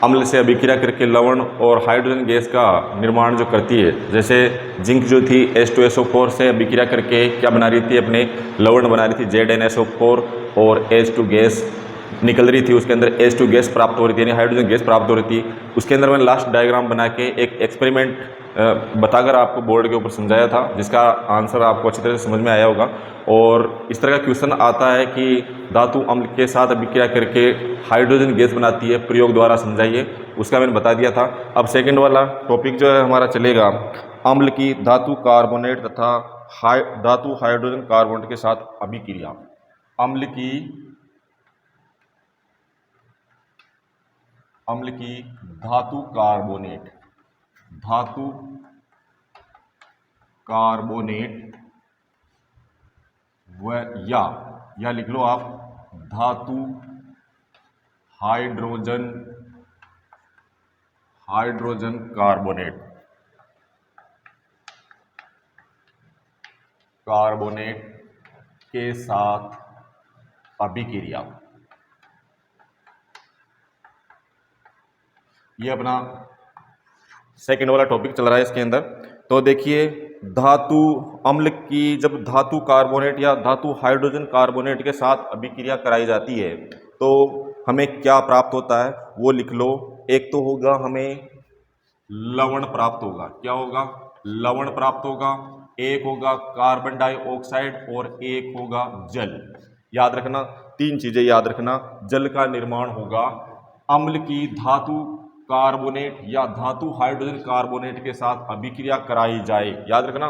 अम्ल से अभिक्रिया करके लवण और हाइड्रोजन गैस का निर्माण जो करती है, जैसे जिंक जो थी H2SO4 से अभिक्रिया करके क्या बना रही थी, अपने लवण बना रही थी ZnSO4 और H2 गैस निकल रही थी, उसके अंदर H2 गैस प्राप्त हो रही थी, यानी हाइड्रोजन गैस प्राप्त हो रही थी। उसके अंदर मैंने लास्ट डायग्राम बना के एक एक्सपेरिमेंट बताकर आपको बोर्ड के ऊपर समझाया था, जिसका आंसर आपको अच्छी तरह से समझ में आया होगा। और इस तरह का क्वेश्चन आता है कि धातु अम्ल के साथ अभिक्रिया करके हाइड्रोजन गैस बनाती है, प्रयोग द्वारा समझाइए, उसका मैंने बता दिया था। अब सेकंड वाला टॉपिक जो है हमारा चलेगा, अम्ल की धातु कार्बोनेट तथा धातु हाइड्रोजन कार्बोनेट के साथ अभिक्रिया। अम्ल की धातु कार्बोनेट व या लिख लो आप धातु हाइड्रोजन कार्बोनेट के साथ अभिक्रिया। ये अपना सेकेंड वाला टॉपिक चल रहा है इसके अंदर। तो देखिए, धातु अम्ल की जब धातु कार्बोनेट या धातु हाइड्रोजन कार्बोनेट के साथ अभिक्रिया कराई जाती है तो हमें क्या प्राप्त होता है वो लिख लो। एक तो होगा हमें लवण प्राप्त होगा। क्या होगा? लवण प्राप्त होगा। एक होगा कार्बन डाइऑक्साइड और एक होगा जल। याद रखना, तीन चीजें याद रखना। जल का निर्माण होगा अम्ल की धातु कार्बोनेट या धातु हाइड्रोजन कार्बोनेट के साथ अभिक्रिया कराई जाए। याद रखना,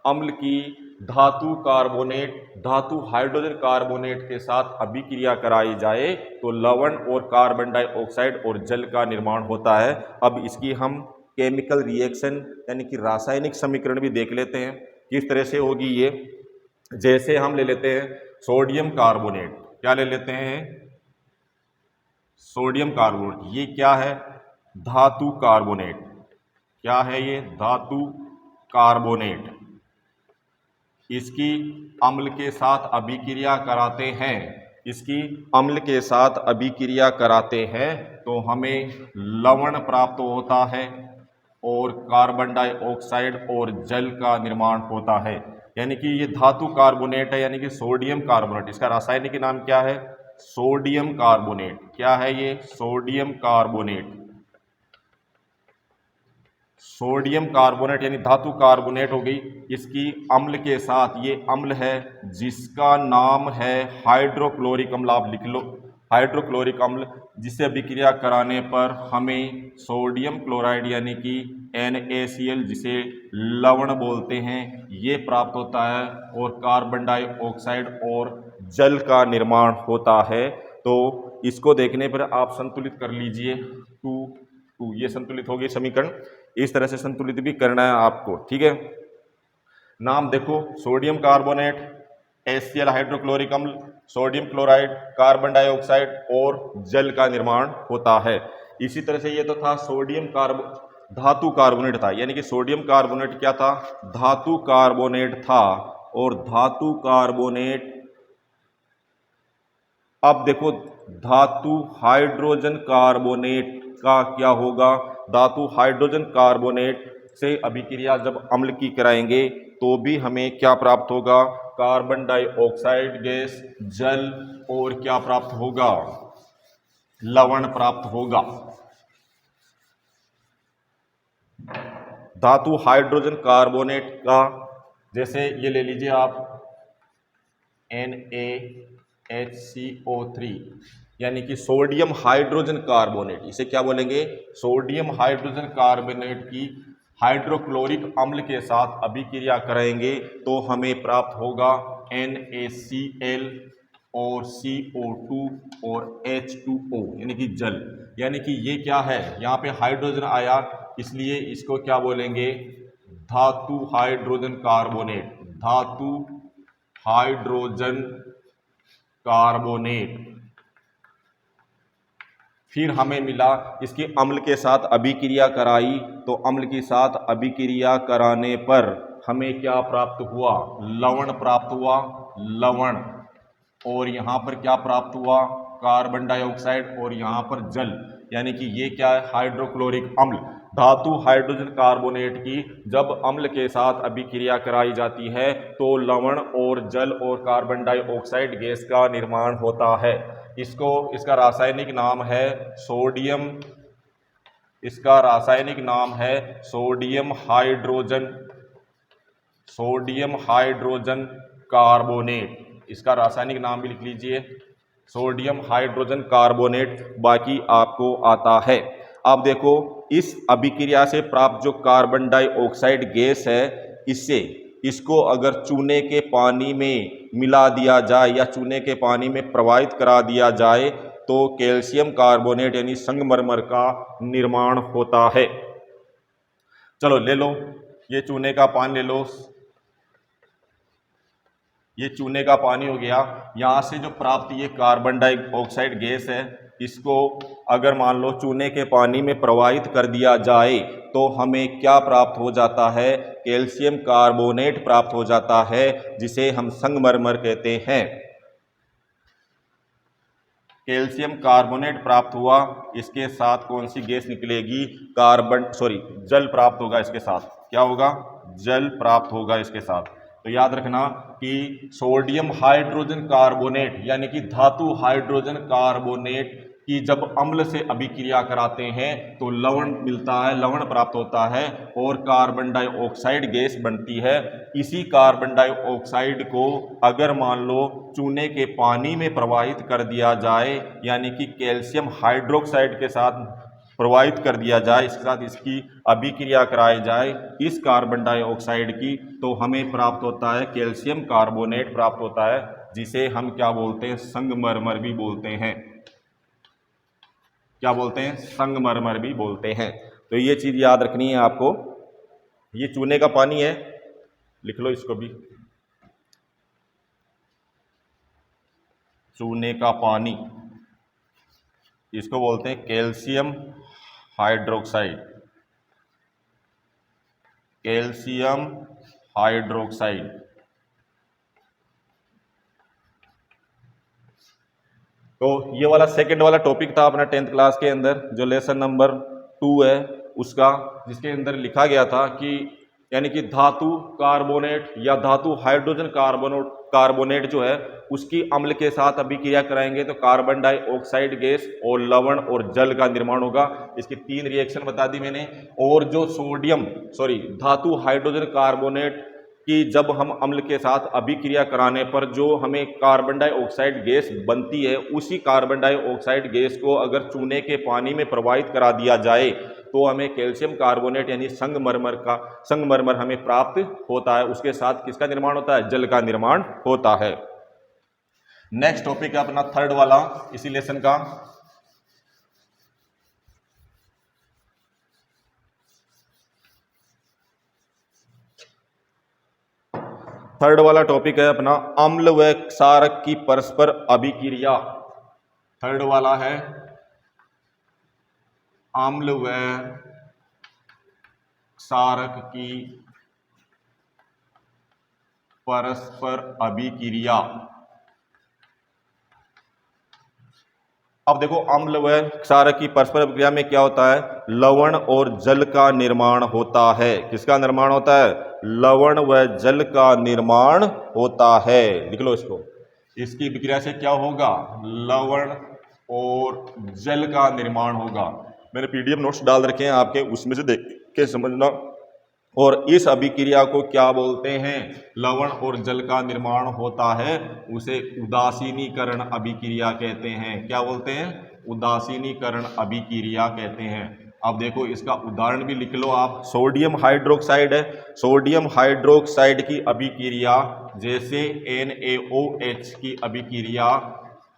अम्ल की धातु कार्बोनेट धातु हाइड्रोजन कार्बोनेट के साथ अभिक्रिया कराई जाए तो लवण और कार्बन डाइऑक्साइड और जल का निर्माण होता है। अब इसकी हम केमिकल रिएक्शन यानी कि रासायनिक समीकरण भी देख लेते हैं किस तरह से होगी ये। जैसे हम ले लेते हैं सोडियम कार्बोनेट। क्या ले लेते हैं? Sodium carbonate. ये क्या है? धातु कार्बोनेट। क्या है ये? धातु कार्बोनेट। इसकी अम्ल के साथ अभिक्रिया कराते हैं, इसकी अम्ल के साथ अभिक्रिया कराते हैं तो हमें लवण प्राप्त होता है और कार्बन डाइऑक्साइड और जल का निर्माण होता है। यानी कि ये धातु कार्बोनेट है, यानी कि सोडियम कार्बोनेट। इसका रासायनिक नाम क्या है? Sodium carbonate. क्या है ये? Sodium carbonate. सोडियम कार्बोनेट यानी धातु कार्बोनेट हो गई। इसकी अम्ल के साथ, ये अम्ल है जिसका नाम है हाइड्रोक्लोरिक अम्ल। आप लिख लो हाइड्रोक्लोरिक अम्ल, जिसे अभिक्रिया कराने पर हमें सोडियम क्लोराइड यानी कि NaCl, जिसे लवण बोलते हैं, ये प्राप्त होता है और कार्बन डाइऑक्साइड और जल का निर्माण होता है। तो इसको देखने पर आप संतुलित कर लीजिए। टू ये संतुलित हो गई समीकरण। इस तरह से संतुलित भी करना है आपको, ठीक है। नाम देखो, सोडियम कार्बोनेट, HCl हाइड्रोक्लोरिक अम्ल, सोडियम क्लोराइड, कार्बन डाइऑक्साइड और जल का निर्माण होता है। इसी तरह से ये तो था सोडियम धातु कार्बोनेट था, यानी कि सोडियम कार्बोनेट क्या था? धातु कार्बोनेट था। और धातु कार्बोनेट, अब देखो धातु हाइड्रोजन कार्बोनेट का क्या होगा? धातु हाइड्रोजन कार्बोनेट से अभिक्रिया जब अम्ल की कराएंगे तो भी हमें क्या प्राप्त होगा? कार्बन डाइऑक्साइड गैस, जल और क्या प्राप्त होगा? लवण प्राप्त होगा। धातु हाइड्रोजन कार्बोनेट का जैसे ये ले लीजिए आप NaHCO3, यानी कि सोडियम हाइड्रोजन कार्बोनेट। इसे क्या बोलेंगे? सोडियम हाइड्रोजन कार्बोनेट की हाइड्रोक्लोरिक अम्ल के साथ अभिक्रिया कराएंगे तो हमें प्राप्त होगा NaCl और CO2 और H2O, यानी कि जल। यानी कि ये क्या है? यहाँ पे हाइड्रोजन आया, इसलिए इसको क्या बोलेंगे? धातु हाइड्रोजन कार्बोनेट। धातु हाइड्रोजन कार्बोनेट। फिर हमें मिला, इसकी अम्ल के साथ अभिक्रिया कराई तो अम्ल के साथ अभिक्रिया कराने पर हमें क्या प्राप्त हुआ? लवण प्राप्त हुआ। लवण। और यहाँ पर क्या प्राप्त हुआ? कार्बन डाइऑक्साइड और यहाँ पर जल। यानी कि ये क्या है, हाइड्रोक्लोरिक अम्ल। धातु हाइड्रोजन कार्बोनेट की जब अम्ल के साथ अभिक्रिया कराई जाती है तो लवण और जल और कार्बन डाइऑक्साइड गैस का निर्माण होता है। इसका रासायनिक नाम है सोडियम, इसका रासायनिक नाम है सोडियम हाइड्रोजन कार्बोनेट। इसका रासायनिक नाम भी लिख लीजिए, सोडियम हाइड्रोजन कार्बोनेट, बाकी आपको आता है। अब देखो, इस अभिक्रिया से प्राप्त जो कार्बन डाइऑक्साइड गैस है, इसको अगर चूने के पानी में मिला दिया जाए या चूने के पानी में प्रवाहित करा दिया जाए तो कैल्शियम कार्बोनेट यानी संगमरमर का निर्माण होता है। चलो ले लो, ये चूने का पानी ले लो, ये चूने का पानी हो गया। यहाँ से जो प्राप्त ये कार्बन डाइऑक्साइड गैस है, इसको अगर मान लो चूने के पानी में प्रवाहित कर दिया जाए तो हमें क्या प्राप्त हो जाता है, कैल्शियम कार्बोनेट प्राप्त हो जाता है, जिसे हम संगमरमर कहते हैं। कैल्शियम कार्बोनेट प्राप्त हुआ, इसके साथ कौन सी गैस निकलेगी, जल प्राप्त होगा। इसके साथ क्या होगा, जल प्राप्त होगा इसके साथ। तो याद रखना कि सोडियम हाइड्रोजन कार्बोनेट यानी कि धातु हाइड्रोजन कार्बोनेट की जब अम्ल से अभिक्रिया कराते हैं तो लवण मिलता है, लवण प्राप्त होता है और कार्बन डाइऑक्साइड गैस बनती है। इसी कार्बन डाइऑक्साइड को अगर मान लो चूने के पानी में प्रवाहित कर दिया जाए, यानी कि कैल्शियम हाइड्रोक्साइड के साथ प्रवाहित कर दिया जाए, इसके साथ इसकी अभिक्रिया कराई जाए इस कार्बन डाइऑक्साइड की, तो हमें प्राप्त होता है कैल्शियम कार्बोनेट प्राप्त होता है, जिसे हम क्या बोलते हैं, संगमरमर भी बोलते हैं। क्या बोलते हैं, संगमरमर भी बोलते हैं। तो ये चीज़ याद रखनी है आपको। ये चूने का पानी है, लिख लो इसको भी, चूने का पानी, इसको बोलते हैं कैल्शियम हाइड्रोक्साइड, कैल्शियम हाइड्रोक्साइड। तो ये वाला सेकंड वाला टॉपिक था अपना 10th क्लास के अंदर, जो लेसन नंबर 2 है उसका, जिसके अंदर लिखा गया था कि यानी कि धातु कार्बोनेट या धातु हाइड्रोजन कार्बोनेट जो है उसकी अम्ल के साथ अभिक्रिया कराएंगे तो कार्बन डाइऑक्साइड गैस और लवण और जल का निर्माण होगा। इसकी 3 रिएक्शन बता दी मैंने। और जो धातु हाइड्रोजन कार्बोनेट कि जब हम अम्ल के साथ अभिक्रिया कराने पर जो हमें कार्बन डाइऑक्साइड गैस बनती है, उसी कार्बन डाइऑक्साइड गैस को अगर चूने के पानी में प्रवाहित करा दिया जाए तो हमें कैल्शियम कार्बोनेट यानी संगमरमर हमें प्राप्त होता है। उसके साथ किसका निर्माण होता है, जल का निर्माण होता है। नेक्स्ट टॉपिक है अपना थर्ड वाला इसी लेसन का, थर्ड वाला टॉपिक है अपना अम्ल व क्षारक की परस्पर अभिक्रिया। थर्ड वाला है अम्ल व क्षारक की परस्पर अभिक्रिया। अब देखो, अम्ल व क्षारक की परस्पर अभिक्रिया में क्या होता है, लवण और जल का निर्माण होता है। किसका निर्माण होता है, लवण व जल का निर्माण होता है। लिख लो इसको, इसकी अभिक्रिया से क्या होगा, लवण और जल का निर्माण होगा। मैंने पीडीएफ नोट्स डाल रखे हैं आपके, उसमें से देख के समझना। और इस अभिक्रिया को क्या बोलते हैं, लवण और जल का निर्माण होता है, उसे उदासीनीकरण अभिक्रिया कहते हैं। क्या बोलते हैं, उदासीनीकरण अभिक्रिया कहते हैं। अब देखो, इसका उदाहरण भी लिख लो आप। सोडियम हाइड्रोक्साइड है, सोडियम हाइड्रोक्साइड की अभिक्रिया जैसे NaOH की अभिक्रिया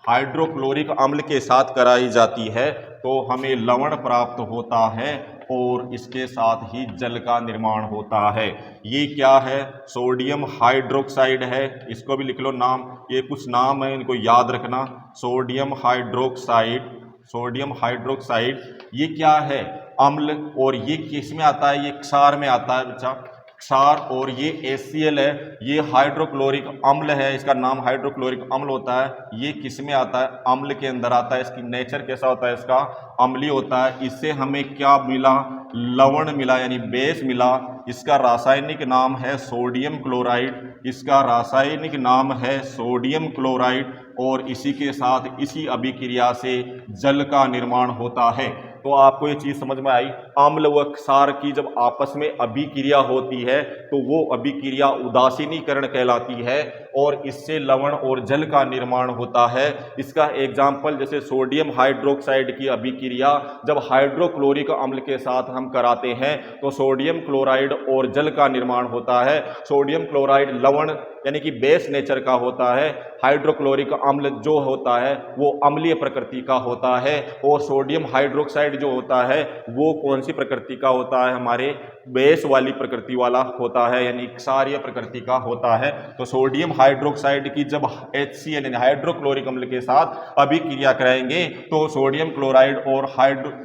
हाइड्रोक्लोरिक अम्ल के साथ कराई जाती है तो हमें लवण प्राप्त होता है और इसके साथ ही जल का निर्माण होता है। ये क्या है, सोडियम हाइड्रोक्साइड है। इसको भी लिख लो नाम, ये कुछ नाम है, इनको याद रखना। सोडियम हाइड्रोक्साइड, सोडियम हाइड्रोक्साइड ये क्या है, अम्ल। और ये किस में आता है, ये क्षार में आता है बच्चा। क्षार और ये HCl है, ये हाइड्रोक्लोरिक अम्ल है, इसका नाम हाइड्रोक्लोरिक अम्ल होता है। ये किस में आता है? अम्ल के अंदर आता है। इसकी नेचर कैसा होता है? इसका अम्लीय होता है। इससे हमें क्या मिला? लवण मिला, यानी बेस मिला। इसका रासायनिक नाम है सोडियम क्लोराइड। इसका रासायनिक नाम है सोडियम क्लोराइड और इसी के साथ इसी अभिक्रिया से जल का निर्माण होता है। तो आपको ये चीज समझ में आई? अम्ल व क्षार की जब आपस में अभिक्रिया होती है तो वो अभिक्रिया उदासीनीकरण कहलाती है और इससे लवण और जल का निर्माण होता है। इसका एग्जाम्पल जैसे सोडियम हाइड्रोक्साइड की अभिक्रिया जब हाइड्रोक्लोरिक अम्ल के साथ हम कराते हैं तो सोडियम क्लोराइड और जल का निर्माण होता है। सोडियम क्लोराइड लवण यानी कि बेस नेचर का होता है, हाइड्रोक्लोरिक अम्ल जो होता है वो अम्लीय प्रकृति का होता है और सोडियम हाइड्रोक्साइड जो होता है वो कौन सी प्रकृति का होता है? हमारे बेस वाली प्रकृति वाला होता है, यानी क्षारीय प्रकृति का होता है। तो सोडियम हाइड्रोक्साइड की जब HCl यानी हाइड्रोक्लोरिक अम्ल के साथ अभिक्रिया कराएंगे तो सोडियम क्लोराइड और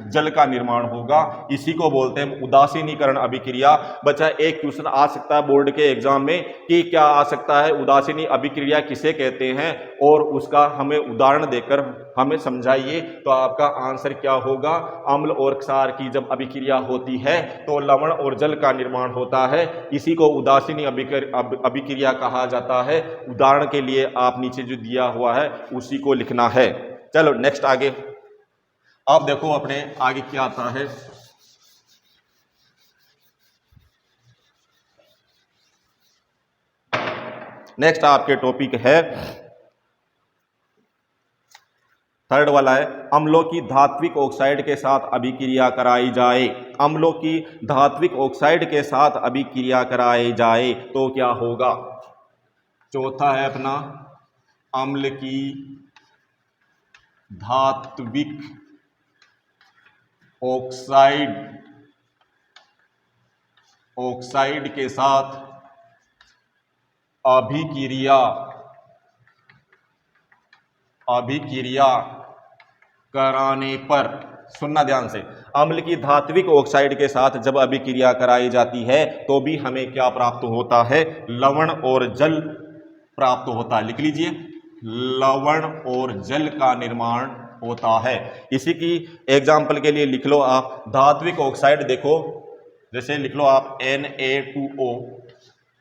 जल का निर्माण होगा। इसी को बोलते हैं उदासीनीकरण अभिक्रिया। बच्चा एक क्वेश्चन आ सकता है बोर्ड के एग्जाम में कि क्या आ सकता है, उदासीनी अभिक्रिया किसे कहते हैं, और उसका हमें उदाहरण देकर हमें समझाइए। तो आपका आंसर क्या होगा? अम्ल और क्षार की जब अभिक्रिया होती है तो लवण और जल का निर्माण होता है। इसी को उदासीनी अभिक्रिया कहा जाता है। उदाहरण के लिए आप नीचे जो दिया हुआ है उसी को लिखना है। चलो नेक्स्ट आगे आप देखो अपने आगे क्या आता है। नेक्स्ट आपके टॉपिक है, थर्ड वाला है, अम्लों की धात्विक ऑक्साइड के साथ अभिक्रिया कराई जाए। अम्लों की धात्विक ऑक्साइड के साथ अभिक्रिया कराई जाए तो क्या होगा? चौथा है अपना, अम्ल की धात्विक ऑक्साइड के साथ अभिक्रिया कराने पर, सुनना ध्यान से, अम्ल की धात्विक ऑक्साइड के साथ जब अभिक्रिया कराई जाती है तो भी हमें क्या प्राप्त होता है? लवण और जल प्राप्त होता है। लिख लीजिए, लवण और जल का निर्माण होता है। इसी की एग्जाम्पल के लिए लिख लो आप धात्विक ऑक्साइड। देखो जैसे लिख लो आप Na2O,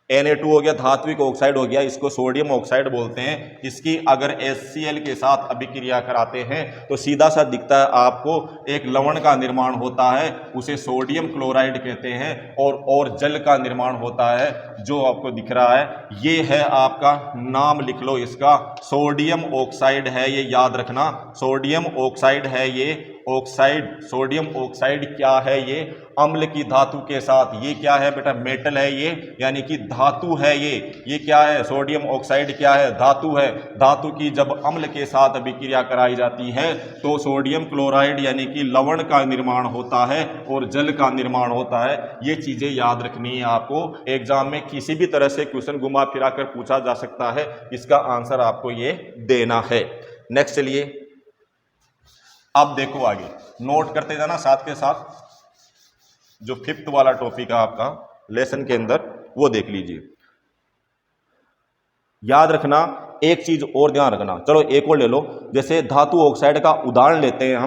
Na2 हो गया, धात्विक ऑक्साइड हो गया, इसको सोडियम ऑक्साइड बोलते हैं। इसकी अगर HCl के साथ अभिक्रिया कराते हैं तो सीधा सा दिखता है आपको एक लवण का निर्माण होता है, उसे सोडियम क्लोराइड कहते हैं, और जल का निर्माण होता है जो आपको दिख रहा है। ये है आपका, नाम लिख लो इसका, सोडियम ऑक्साइड है, ये याद रखना, सोडियम ऑक्साइड है ये ऑक्साइड। सोडियम ऑक्साइड क्या है? ये अम्ल की धातु के साथ, ये क्या है बेटा? मेटल है ये, यानी कि धातु है ये क्या है? सोडियम ऑक्साइड क्या है? धातु है। धातु की जब अम्ल के साथ अभिक्रिया कराई जाती है तो सोडियम क्लोराइड यानी कि लवण का निर्माण होता है और जल का निर्माण होता है। ये चीजें याद रखनी है आपको। एग्जाम में किसी भी तरह से क्वेश्चन घुमा फिरा कर पूछा जा सकता है, इसका आंसर आपको ये देना है। नेक्स्ट चलिए अब देखो आगे, नोट करते जाना साथ के साथ। जो 5th वाला टॉपिक है आपका लेसन के अंदर वो देख लीजिए। याद रखना एक चीज और ध्यान रखना। चलो एक और ले लो, जैसे धातु ऑक्साइड का उदाहरण लेते हैं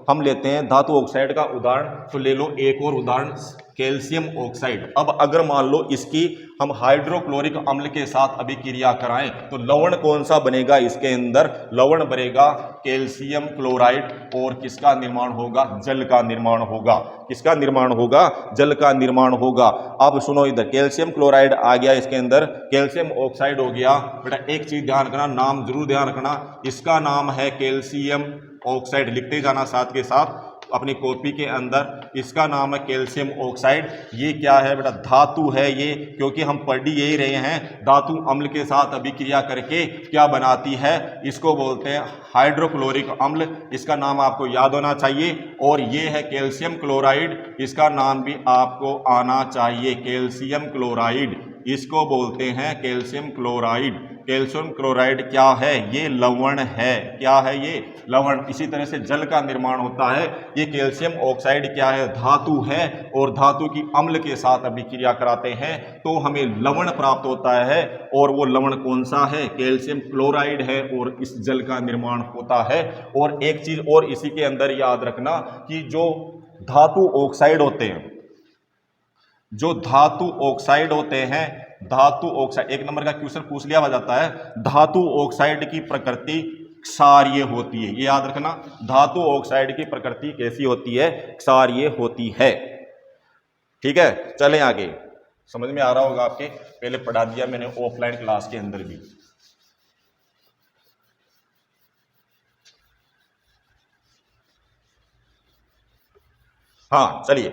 हम लेते हैं धातु ऑक्साइड का उदाहरण। तो ले लो एक और उदाहरण, कैल्शियम ऑक्साइड। अब अगर मान लो इसकी हम हाइड्रोक्लोरिक अम्ल के साथ अभिक्रिया कराएं तो लवण कौन सा बनेगा? इसके अंदर लवण बनेगा कैल्शियम क्लोराइड, और किसका निर्माण होगा? जल का निर्माण होगा। किसका निर्माण होगा? जल का निर्माण होगा। अब सुनो इधर, कैल्शियम क्लोराइड आ गया इसके अंदर, कैल्शियम ऑक्साइड हो गया। बेटा एक चीज ध्यान रखना, नाम जरूर ध्यान रखना, इसका नाम है कैल्शियम ऑक्साइड। लिखते जाना साथ के साथ अपनी कॉपी के अंदर, इसका नाम है कैल्शियम ऑक्साइड। ये क्या है बेटा? धातु है ये, क्योंकि हम पढ़ ही यही रहे हैं, धातु अम्ल के साथ अभिक्रिया करके क्या बनाती है? इसको बोलते हैं हाइड्रोक्लोरिक अम्ल। इसका नाम आपको याद होना चाहिए। और ये है कैल्शियम क्लोराइड, इसका नाम भी आपको आना चाहिए, कैल्शियम क्लोराइड, इसको बोलते हैं कैल्शियम क्लोराइड। कैल्शियम क्लोराइड क्या है? ये लवण है। क्या है ये? लवण। इसी तरह से जल का निर्माण होता है। ये कैल्शियम ऑक्साइड क्या है? धातु है, और धातु की अम्ल के साथ अभिक्रिया कराते हैं तो हमें लवण प्राप्त होता है, और वो लवण कौन सा है? कैल्शियम क्लोराइड है, और इस जल का निर्माण होता है। और एक चीज और इसी के अंदर याद रखना कि जो धातु ऑक्साइड होते हैं, जो धातु ऑक्साइड होते हैं, धातु ऑक्साइड, एक नंबर का क्वेश्चन पूछ लिया जाता है, धातु ऑक्साइड की प्रकृति क्षारीय होती है। ये याद रखना, धातु ऑक्साइड की प्रकृति कैसी होती है? क्षारीय होती है। ठीक है, चलें आगे। समझ में आ रहा होगा आपके, पहले पढ़ा दिया मैंने ऑफलाइन क्लास के अंदर भी। हाँ चलिए,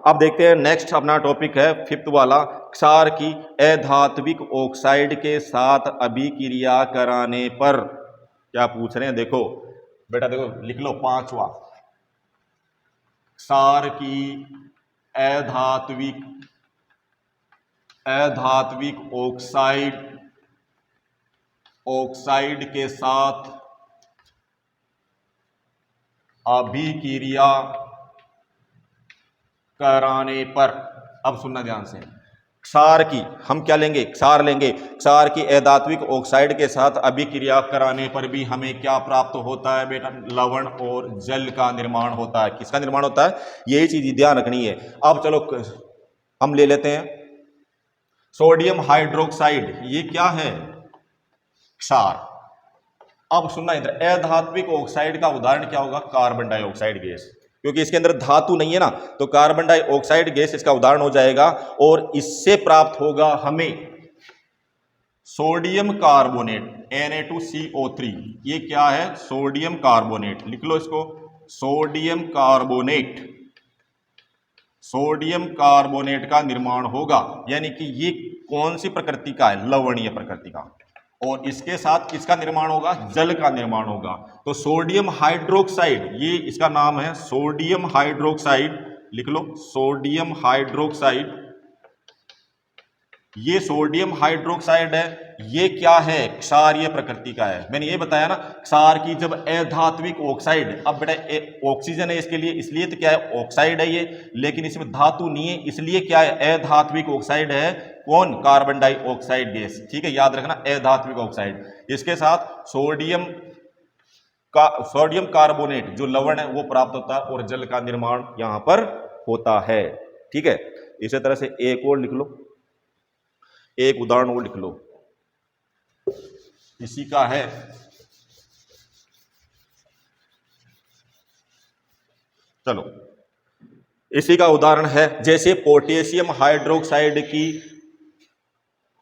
अब देखते हैं नेक्स्ट अपना टॉपिक है फिफ्थ वाला, क्षार की अधात्विक ऑक्साइड के साथ अभिक्रिया कराने पर क्या पूछ रहे हैं? देखो बेटा, देखो लिख लो पांचवा, क्षार की अधात्विक ऑक्साइड के साथ अभिक्रिया कराने पर, अब सुनना ध्यान से, क्षार की, हम क्या लेंगे? क्षार लेंगे। क्षार की अधात्विक ऑक्साइड के साथ अभिक्रिया कराने पर भी हमें क्या प्राप्त होता है बेटा? लवण और जल का निर्माण होता है। किसका निर्माण होता है? यही चीज ध्यान रखनी है। अब चलो हम ले लेते हैं सोडियम हाइड्रोक्साइड, ये क्या है? क्षार। अब सुनना इधर, अधात्विक ऑक्साइड का उदाहरण क्या होगा? कार्बन डाइऑक्साइड गैस, क्योंकि इसके अंदर धातु नहीं है ना, तो कार्बन डाइऑक्साइड गैस इसका उदाहरण हो जाएगा। और इससे प्राप्त होगा हमें सोडियम कार्बोनेट, Na2CO3। ये क्या है? Sodium carbonate. लिख लो इसको, सोडियम कार्बोनेट। सोडियम कार्बोनेट का निर्माण होगा, यानी कि ये कौन सी प्रकृति का है? लवणीय प्रकृति का। और इसके साथ किसका निर्माण होगा? जल का निर्माण होगा। तो सोडियम हाइड्रोक्साइड, ये इसका नाम है सोडियम हाइड्रोक्साइड। लिख लो, सोडियम हाइड्रोक्साइड। ये सोडियम हाइड्रोक्साइड है, ये क्या है? क्षारीय प्रकृति का है। मैंने ये बताया ना, क्षार की जब अधात्विक ऑक्साइड, अब बेटा ऑक्सीजन है इसके लिए, इसलिए तो क्या है? ऑक्साइड है ये, लेकिन इसमें धातु नहीं है, इसलिए क्या है? अधात्विक ऑक्साइड है। कौन? Carbon dioxide gas. ठीक है, याद रखना, अधात्विक ऑक्साइड। इसके साथ सोडियम कार्बोनेट जो लवण है वो प्राप्त होता है, और जल का निर्माण यहां पर होता है। ठीक है, इसी तरह से एक और लिख लो, एक उदाहरण और लिख लो, इसी का है। चलो, इसी का उदाहरण है, जैसे पोटेशियम हाइड्रोक्साइड की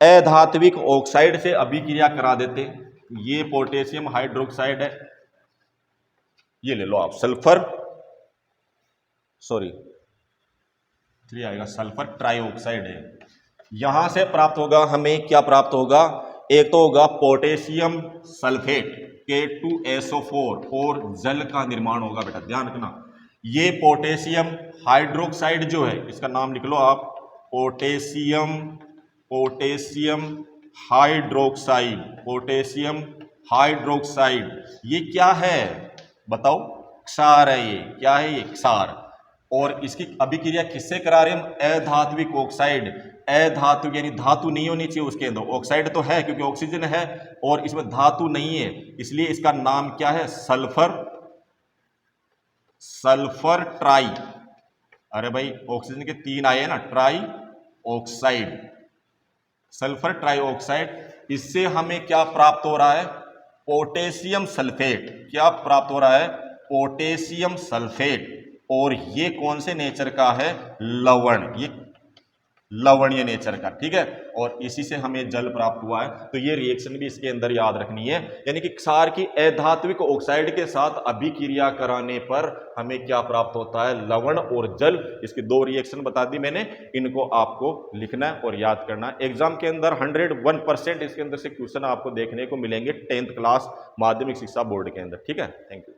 अधात्विक ऑक्साइड से अभिक्रिया करा देते। ये पोटेशियम हाइड्रोक्साइड है, ये ले लो आप, सल्फर, सॉरी 3 आएगा, सल्फर ट्राइऑक्साइड है। यहां से प्राप्त होगा हमें, क्या प्राप्त होगा? एक तो होगा पोटेशियम सल्फेट K2SO4, और जल का निर्माण होगा। बेटा ध्यान रखना, ये पोटेशियम हाइड्रोक्साइड जो है, इसका नाम लिख लो आप, पोटेशियम हाइड्रोक्साइड। पोटेशियम हाइड्रोक्साइड ये क्या है? बताओ। क्षार है ये। क्या है ये? क्षार। और इसकी अभिक्रिया किससे करा रहे हम? अधात्विक ऑक्साइड। अधातु यानी धातु नहीं होनी चाहिए उसके अंदर, ऑक्साइड तो है क्योंकि ऑक्सीजन है, और इसमें धातु नहीं है, इसलिए इसका नाम क्या है? Sulphur try. अरे भाई ऑक्सीजन के 3 आए हैं ना, try oxide, sulphur try oxide. इससे हमें क्या प्राप्त हो रहा है? Potassium sulphate. क्या प्राप्त हो रहा है? Potassium sulphate. और ये कौन से नेचर का है? लवण, ये लवणीय नेचर का। ठीक है, और इसी से हमें जल प्राप्त हुआ है। तो ये रिएक्शन भी इसके अंदर याद रखनी है, यानी कि क्षार की अधात्विक ऑक्साइड के साथ अभिक्रिया कराने पर हमें क्या प्राप्त होता है? लवण और जल। इसकी 2 रिएक्शन बता दी मैंने, इनको आपको लिखना है और याद करना है। एग्जाम के अंदर 101% इसके अंदर से क्वेश्चन आपको देखने को मिलेंगे 10th क्लास माध्यमिक शिक्षा बोर्ड के अंदर। ठीक है, थैंक यू।